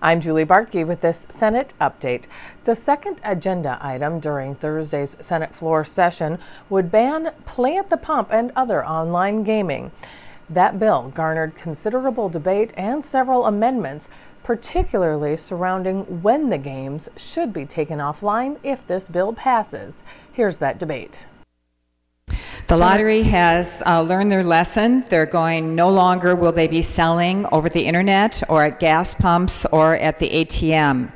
I'm Julie Bartke with this Senate update. The second agenda item during Thursday's Senate floor session would ban Play at the Pump and other online gaming. That bill garnered considerable debate and several amendments, particularly surrounding when the games should be taken offline if this bill passes. Here's that debate. The lottery has learned their lesson. They're going, no longer will they be selling over the internet or at gas pumps or at the ATM.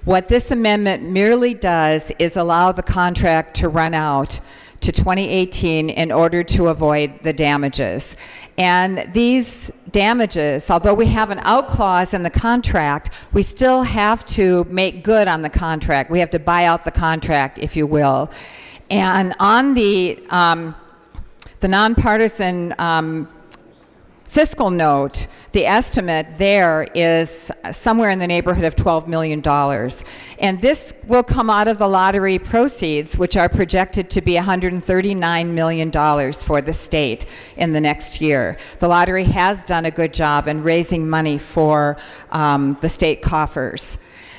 What this amendment merely does is allow the contract to run out to 2018 in order to avoid the damages. And these damages, although we have an out clause in the contract, we still have to make good on the contract. We have to buy out the contract, if you will. And on the nonpartisan fiscal note, the estimate there is somewhere in the neighborhood of $12 million. And this will come out of the lottery proceeds, which are projected to be $139 million for the state in the next year. The lottery has done a good job in raising money for the state coffers.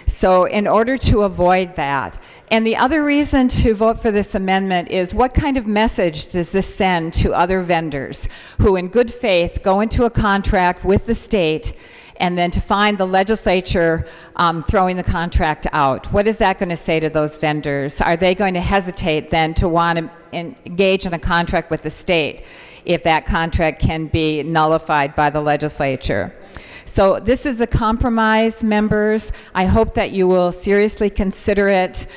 So in order to avoid that, and the other reason to vote for this amendment is what kind of message does this send to other vendors who in good faith go into a contract with the state and then to find the legislature throwing the contract out? What is that going to say to those vendors? Are they going to hesitate then to want to engage in a contract with the state if that contract can be nullified by the legislature? So this is a compromise, members. I hope that you will seriously consider it.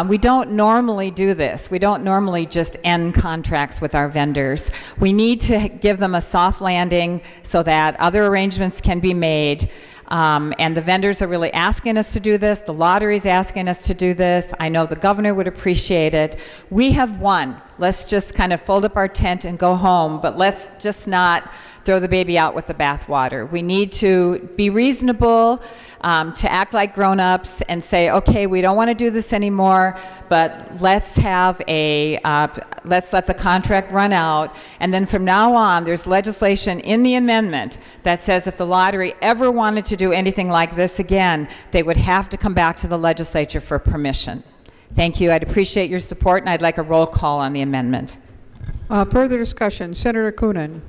We don't normally do this. We don't normally just end contracts with our vendors. We need to give them a soft landing so that other arrangements can be made. And the vendors are really asking us to do this. The lottery is asking us to do this. I know the governor would appreciate it. We have won. Let's just kind of fold up our tent and go home, but let's just not throw the baby out with the bathwater. We need to be reasonable, to act like grown-ups and say, okay, we don't want to do this anymore, but let's have let's let the contract run out. And then from now on, there's legislation in the amendment that says if the lottery ever wanted to do anything like this again, they would have to come back to the legislature for permission. Thank you. I'd appreciate your support, and I'd like a roll call on the amendment. Further discussion. Senator Koenen.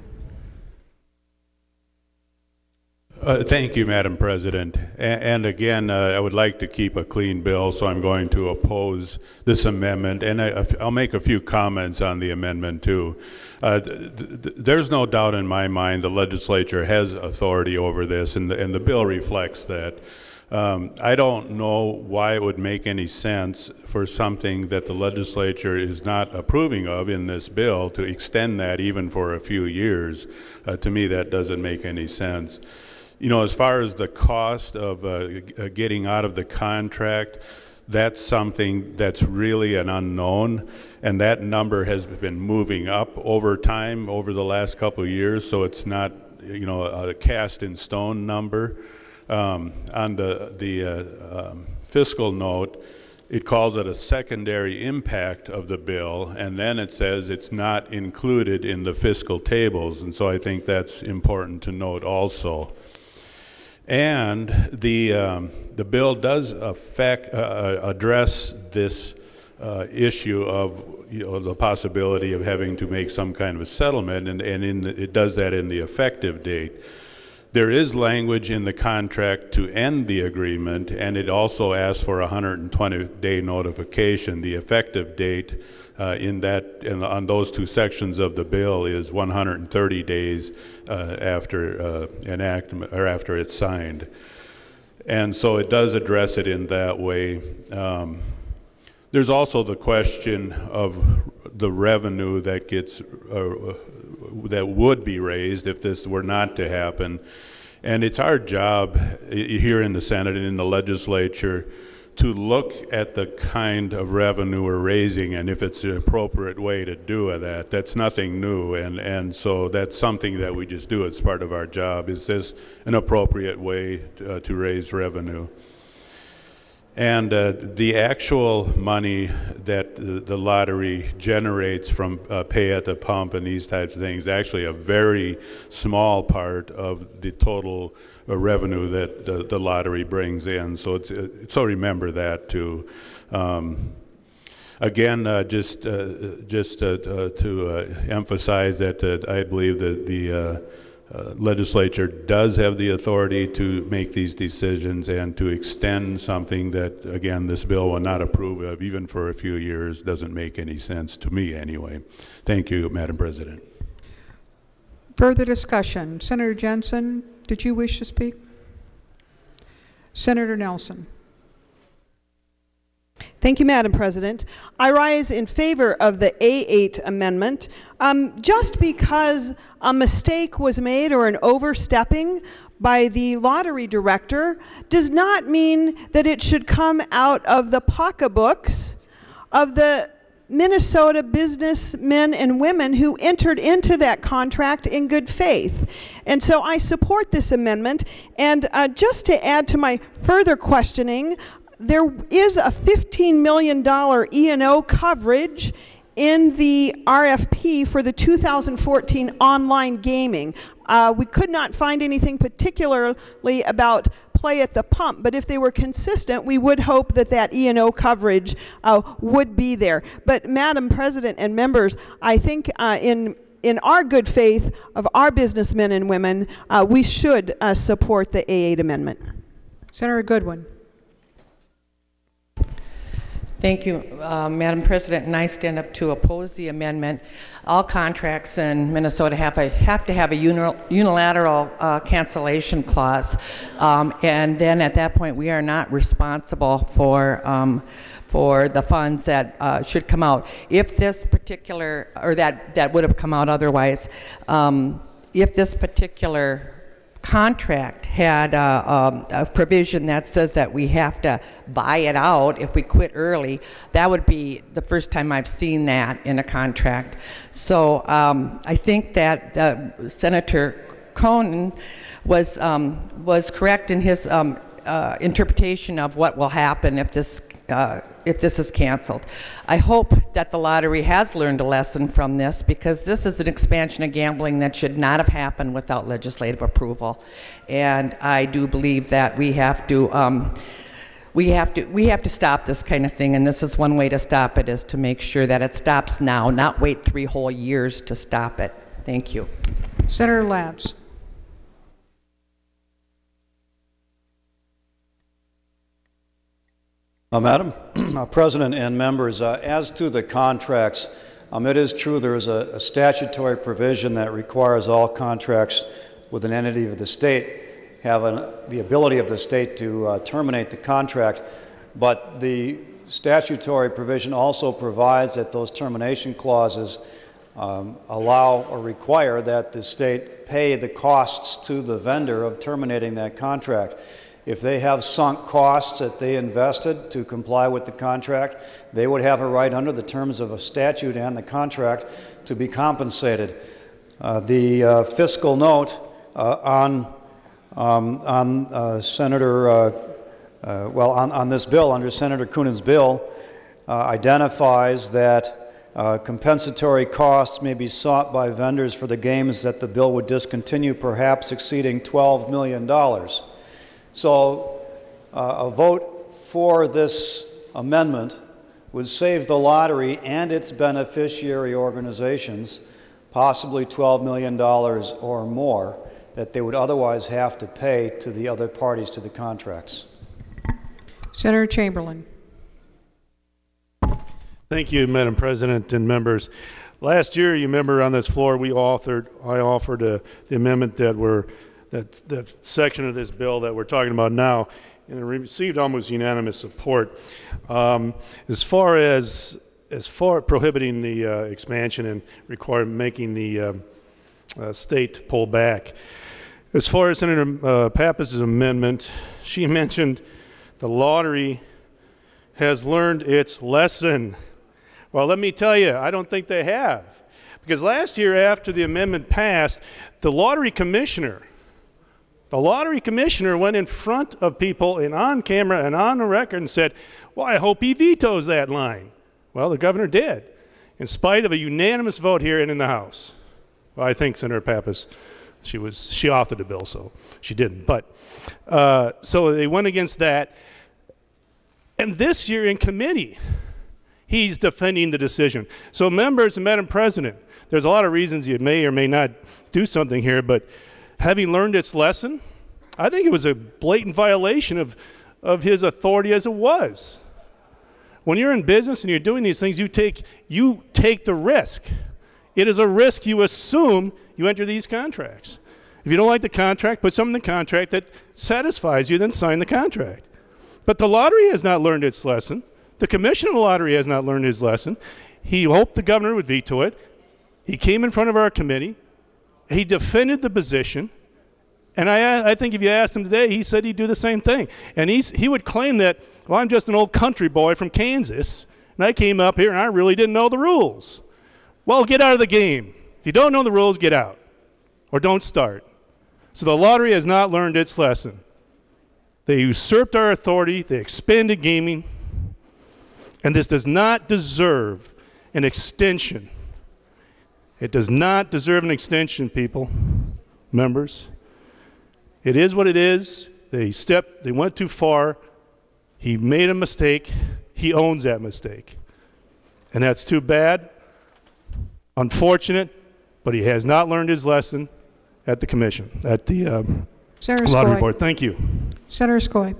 Thank you, Madam President. And again, I would like to keep a clean bill, so I'm going to oppose this amendment. And I'll make a few comments on the amendment, too. There's no doubt in my mind the legislature has authority over this, and the bill reflects that. I don't know why it would make any sense for something that the legislature is not approving of in this bill to extend that even for a few years. To me, that doesn't make any sense. You know, as far as the cost of getting out of the contract, that's something that's really an unknown, and that number has been moving up over time over the last couple of years, so it's not, you know, a cast in stone number. On the fiscal note, it calls it a secondary impact of the bill, and then it says it's not included in the fiscal tables, and so I think that's important to note also. And the bill does address this issue of, you know, the possibility of having to make some kind of a settlement, and it does that in the effective date. There is language in the contract to end the agreement, and it also asks for a 120-day notification. The effective date on those two sections of the bill is 130 days after enactment or after it's signed, and so it does address it in that way. There's also the question of the revenue that gets that would be raised if this were not to happen, and it's our job here in the Senate and in the legislature to look at the kind of revenue we're raising and if it's the appropriate way to do that. That's nothing new, and so that's something that we just do. It's part of our job. Is this an appropriate way to raise revenue? And the actual money that the lottery generates from pay at the pump and these types of things, actually a very small part of the total revenue that the lottery brings in. So so remember that too. Again, just to emphasize that I believe that the legislature does have the authority to make these decisions and to extend something that, again, this bill will not approve of, even for a few years. Doesn't make any sense to me anyway. Thank you, Madam President. Further discussion. Senator Jensen, did you wish to speak? Senator Nelson. Thank you, Madam President. I rise in favor of the A8 amendment. Just because a mistake was made or an overstepping by the lottery director does not mean that it should come out of the pocketbooks of the Minnesota businessmen and women who entered into that contract in good faith. And so I support this amendment. And just to add to my further questioning, there is a $15 million E&O coverage in the RFP for the 2014 online gaming. We could not find anything particularly about play at the pump, but if they were consistent, we would hope that that E&O coverage would be there. But Madam President and members, I think in our good faith of our businessmen and women, we should support the A8 amendment. Senator Goodwin. Thank you, Madam President, and I stand up to oppose the amendment. All contracts in Minnesota have to have a unilateral cancellation clause, and then at that point we are not responsible for the funds that should come out. If this particular, or that would have come out otherwise, if this particular contract had a provision that says that we have to buy it out if we quit early, that would be the first time I've seen that in a contract. So I think that Senator Koenen was correct in his interpretation of what will happen if this is canceled. I hope that the lottery has learned a lesson from this, because this is an expansion of gambling that should not have happened without legislative approval. And I do believe that we have to stop this kind of thing, and this is one way to stop it, is to make sure that it stops now, not wait 3 whole years to stop it. Thank you. Senator Lance. Madam President and members, as to the contracts, it is true there is a statutory provision that requires all contracts with an entity of the state have the ability of the state to terminate the contract, but the statutory provision also provides that those termination clauses allow or require that the state pay the costs to the vendor of terminating that contract. If they have sunk costs that they invested to comply with the contract, they would have a right under the terms of a statute and the contract to be compensated. The fiscal note on this bill, under Senator Koenen's bill, identifies that compensatory costs may be sought by vendors for the games that the bill would discontinue, perhaps exceeding $12 million. So a vote for this amendment would save the lottery and its beneficiary organizations possibly $12 million or more that they would otherwise have to pay to the other parties to the contracts. Senator Chamberlain. Thank you, Madam President and members. Last year, you remember on this floor, I offered the amendment that section of this bill that we're talking about now, and it received almost unanimous support. As far as prohibiting the expansion and making the state pull back. As far as Senator Pappas' amendment, she mentioned the lottery has learned its lesson. Well, let me tell you, I don't think they have. Because last year, after the amendment passed, the lottery commissioner The lottery commissioner went in front of people and on camera and on the record and said, well, I hope he vetoes that line. Well, the governor did, in spite of a unanimous vote here and in the House. Well, I think Senator Pappas, she authored the bill, so she didn't. But so they went against that. And this year in committee, he's defending the decision. So members and Madam President, there's a lot of reasons you may or may not do something here, but having learned its lesson, I think it was a blatant violation of his authority as it was. When you're in business and you're doing these things, you take the risk. It is a risk you assume you enter these contracts. If you don't like the contract, put something in the contract that satisfies you, then sign the contract. But the lottery has not learned its lesson. The commissioner of the lottery has not learned his lesson. He hoped the governor would veto it. He came in front of our committee. He defended the position. And I think if you asked him today, he said he'd do the same thing. And he would claim that, well, I'm just an old country boy from Kansas, and I came up here and I really didn't know the rules. Well, get out of the game. If you don't know the rules, get out. Or don't start. So the lottery has not learned its lesson. They usurped our authority. They expanded gaming. And this does not deserve an extension. It does not deserve an extension, people, members. It is what it is. They went too far. He made a mistake. He owns that mistake. And that's too bad, unfortunate, but he has not learned his lesson at the commission, at the lottery board. Thank you. Senator Scoy.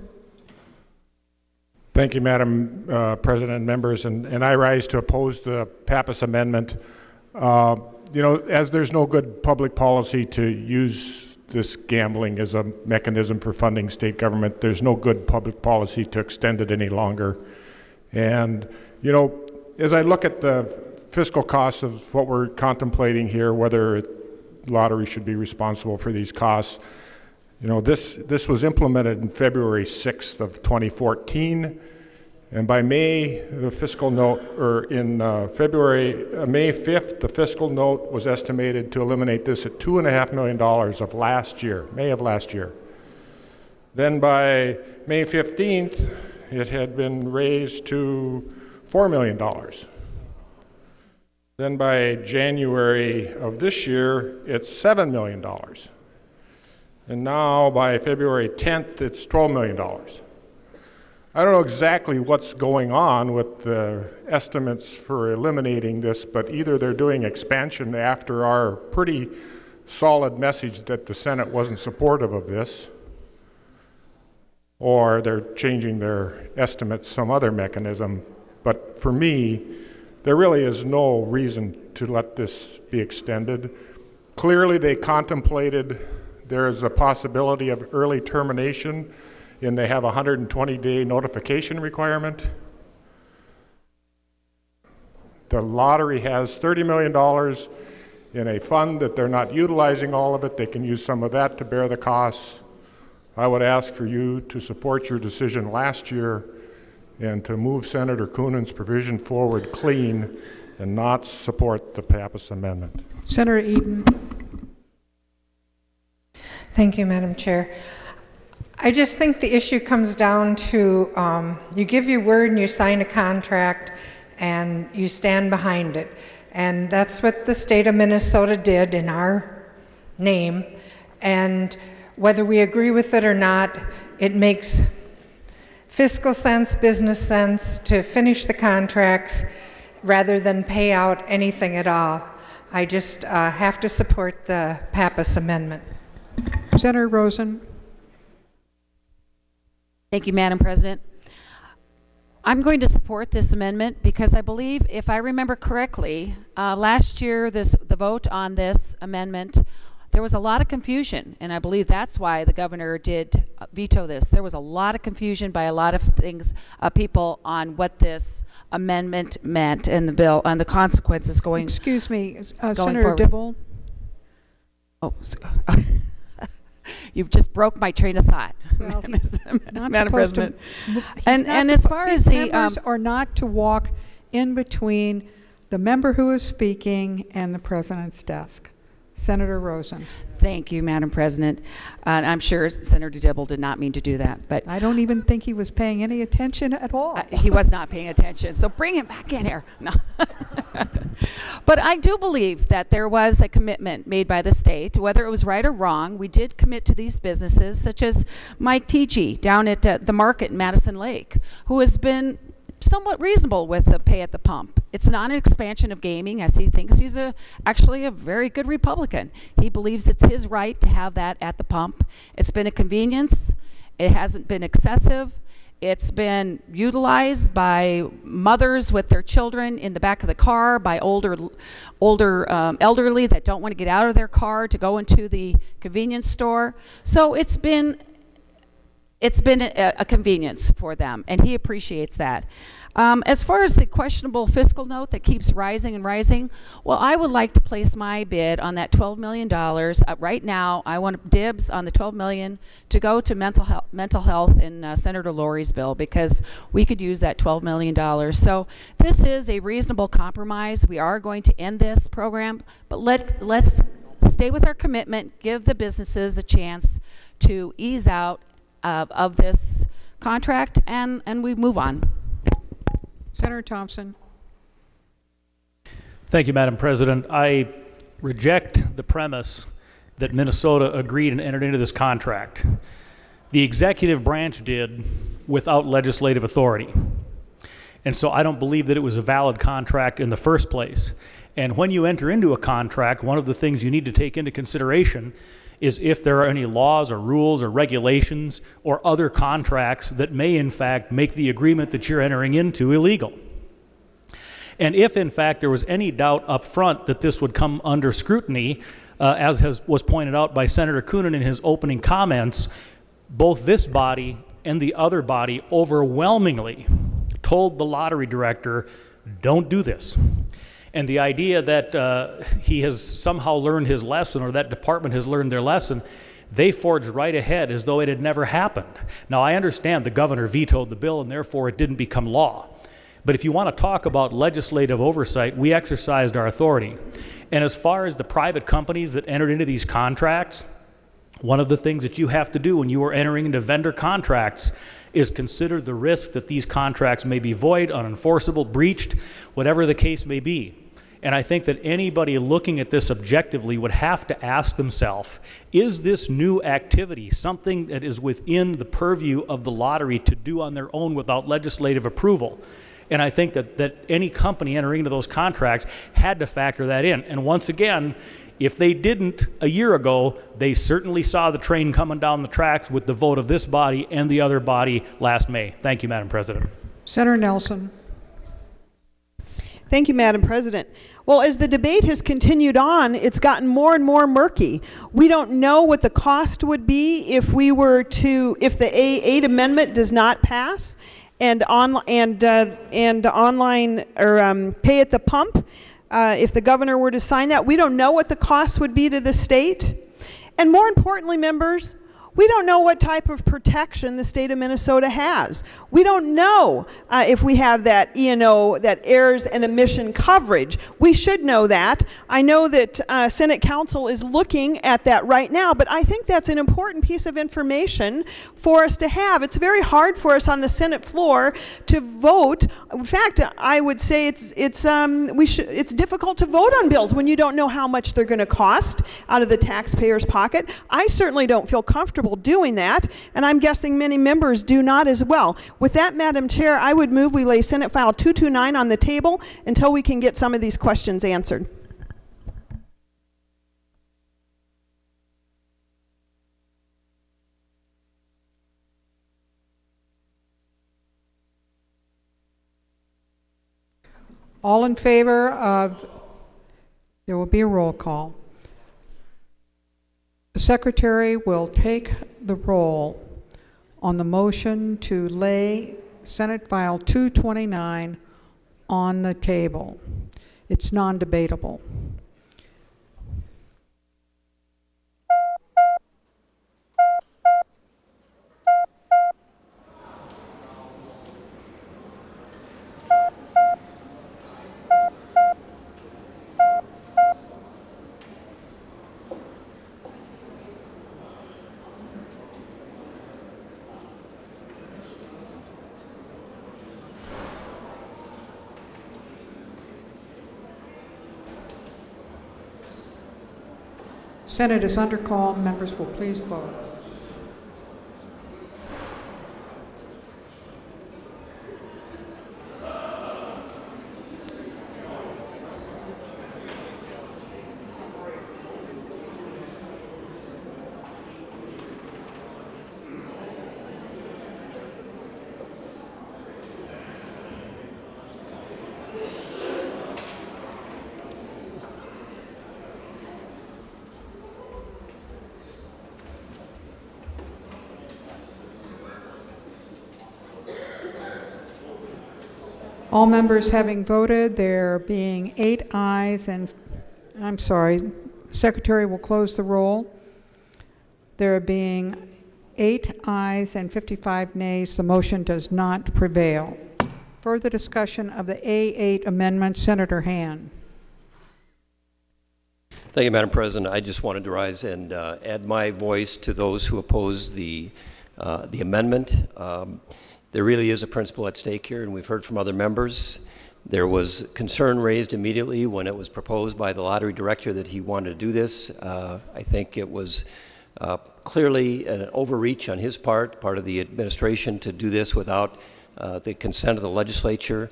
Thank you, Madam President and members, and I rise to oppose the Pappas amendment. You know, as there's no good public policy to use this gambling as a mechanism for funding state government, there's no good public policy to extend it any longer. And, you know, as I look at the fiscal costs of what we're contemplating here, whether lottery should be responsible for these costs, you know, this was implemented in February 6th of 2014, and by May, the fiscal note, or in May 5th, the fiscal note was estimated to eliminate this at $2.5 million of last year, May of last year. Then by May 15th, it had been raised to $4 million. Then by January of this year, it's $7 million. And now by February 10th, it's $12 million. I don't know exactly what's going on with the estimates for eliminating this, but either they're doing expansion after our pretty solid message that the Senate wasn't supportive of this, or they're changing their estimates some other mechanism. But for me, there really is no reason to let this be extended. Clearly, they contemplated there is a possibility of early termination, and they have a 120-day notification requirement. The lottery has $30 million in a fund that they're not utilizing all of it. They can use some of that to bear the costs. I would ask for you to support your decision last year and to move Senator Koenen's provision forward clean and not support the Pappas amendment. Senator Eden. Thank you, Madam Chair. I just think the issue comes down to you give your word and you sign a contract and you stand behind it. And that's what the state of Minnesota did in our name. And whether we agree with it or not, it makes fiscal sense, business sense to finish the contracts rather than pay out anything at all. I just have to support the Pappas amendment. Senator Rosen. Thank you, Madam President. I'm going to support this amendment because I believe, if I remember correctly, last year the vote on this amendment, there was a lot of confusion, and I believe that's why the governor did veto this. There was a lot of confusion by a lot of people on what this amendment meant in the bill, on the consequences going. Excuse me, going Senator forward. Dibble. Oh, you just broke my train of thought, Well, Madam President. And as far as the members are not to walk in between the member who is speaking and the president's desk. Senator Rosen. Thank you, Madam President. I'm sure Senator Dibble did not mean to do that, but I don't even think he was paying any attention at all. he was not paying attention. So bring him back in here. No. But I do believe that there was a commitment made by the state, whether it was right or wrong. We did commit to these businesses, such as Mike Tichy down at the market in Madison Lake, who has been somewhat reasonable with the pay at the pump. It's not an expansion of gaming, as he thinks. He's actually a very good Republican. He believes it's his right to have that at the pump. It's been a convenience. It hasn't been excessive. It's been utilized by mothers with their children in the back of the car, by older elderly that don't want to get out of their car to go into the convenience store. So it's been a convenience for them, and he appreciates that. As far as the questionable fiscal note that keeps rising and rising, well, I would like to place my bid on that $12 million. Right now, I want dibs on the $12 million to go to mental health in Senator Lori's bill, because we could use that $12 million. So this is a reasonable compromise. We are going to end this program, but let's stay with our commitment, give the businesses a chance to ease out of this contract, and we move on. Senator Thompson. Thank you, Madam President. I reject the premise that Minnesota agreed and entered into this contract. The executive branch did without legislative authority. And so I don't believe that it was a valid contract in the first place. And when you enter into a contract, one of the things you need to take into consideration is if there are any laws or rules or regulations or other contracts that may in fact make the agreement that you're entering into illegal. And if in fact there was any doubt up front that this would come under scrutiny, as was pointed out by Senator Koenen in his opening comments, both this body and the other body overwhelmingly told the lottery director, don't do this. And the idea that he has somehow learned his lesson, or that department has learned their lesson, they forged right ahead as though it had never happened. Now, I understand the governor vetoed the bill and therefore it didn't become law. But if you want to talk about legislative oversight, we exercised our authority. And as far as the private companies that entered into these contracts, one of the things that you have to do when you are entering into vendor contracts is consider the risk that these contracts may be void, unenforceable, breached, whatever the case may be. And I think that anybody looking at this objectively would have to ask themselves, is this new activity something that is within the purview of the lottery to do on their own without legislative approval? And I think that any company entering into those contracts had to factor that in. And once again, if they didn't a year ago, they certainly saw the train coming down the tracks with the vote of this body and the other body last May. Thank you, Madam President. Senator Nelson. Thank you, Madam President. Well, as the debate has continued on, it's gotten more and more murky. We don't know what the cost would be if the A8 amendment does not pass, and online or pay at the pump. If the governor were to sign that, we don't know what the cost would be to the state. And more importantly, members, we don't know what type of protection the state of Minnesota has. We don't know if we have that E&O, that errors and omission coverage. We should know that. I know that Senate Council is looking at that right now, but I think that's an important piece of information for us to have. It's very hard for us on the Senate floor to vote. In fact, I would say it's difficult to vote on bills when you don't know how much they're going to cost out of the taxpayer's pocket. I certainly don't feel comfortable doing that, and I'm guessing many members do not as well. With that, Madam Chair, I would move we lay Senate File 229 on the table until we can get some of these questions answered. All in favor of, there will be a roll call. The Secretary will take the roll on the motion to lay Senate File 229 on the table. It's non-debatable. Senate is under call. Members will please vote. All members having voted, there being 8 ayes and, I'm sorry, Secretary will close the roll. There being 8 ayes and 55 nays, the motion does not prevail. Further discussion of the A8 amendment, Senator Han. Thank you, Madam President. I just wanted to rise and add my voice to those who oppose the amendment. There really is a principle at stake here, and we've heard from other members. There was concern raised immediately when it was proposed by the lottery director that he wanted to do this. I think it was clearly an overreach on his part of the administration, to do this without the consent of the legislature,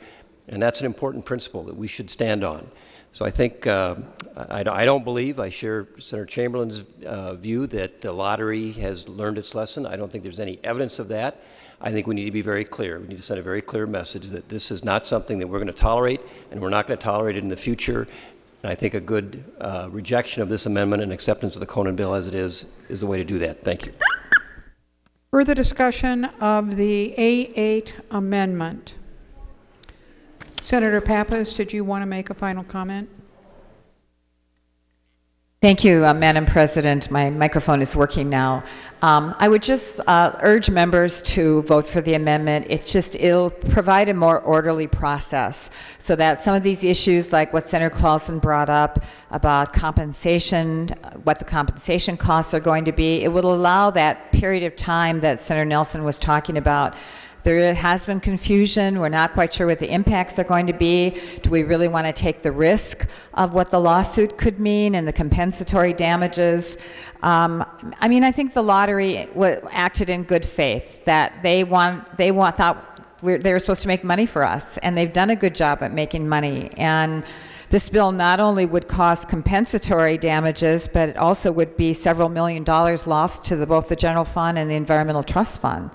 and that's an important principle that we should stand on. So I think, I don't believe, I share Senator Chamberlain's view that the lottery has learned its lesson. I don't think there's any evidence of that. I think we need to be very clear. We need to send a very clear message that this is not something that we're going to tolerate, and we're not going to tolerate it in the future. And I think a good rejection of this amendment and acceptance of the Koenen bill as it is the way to do that. Thank you. Further discussion of the A8 amendment. Senator Pappas, did you want to make a final comment? Thank you, Madam President. My microphone is working now. I would just urge members to vote for the amendment. It'll provide a more orderly process so that some of these issues, like what Senator Clausen brought up about compensation, what the compensation costs are going to be, it will allow that period of time that Senator Nelson was talking about. There has been confusion. We're not quite sure what the impacts are going to be. Do we really want to take the risk of what the lawsuit could mean and the compensatory damages? I mean, I think the lottery acted in good faith, that they thought they were supposed to make money for us, and they've done a good job at making money. And this bill not only would cost compensatory damages, but it also would be several $1 million lost to both the general fund and the environmental trust fund.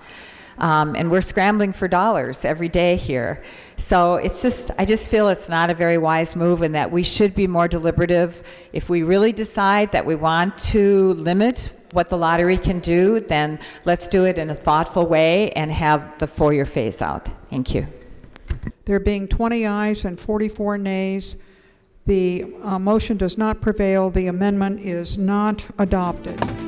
And we're scrambling for dollars every day here. So I just feel it's not a very wise move, and that we should be more deliberative. If we really decide that we want to limit what the lottery can do, then let's do it in a thoughtful way and have the 4-year phase out. Thank you. There being 20 ayes and 44 nays, the motion does not prevail. The amendment is not adopted.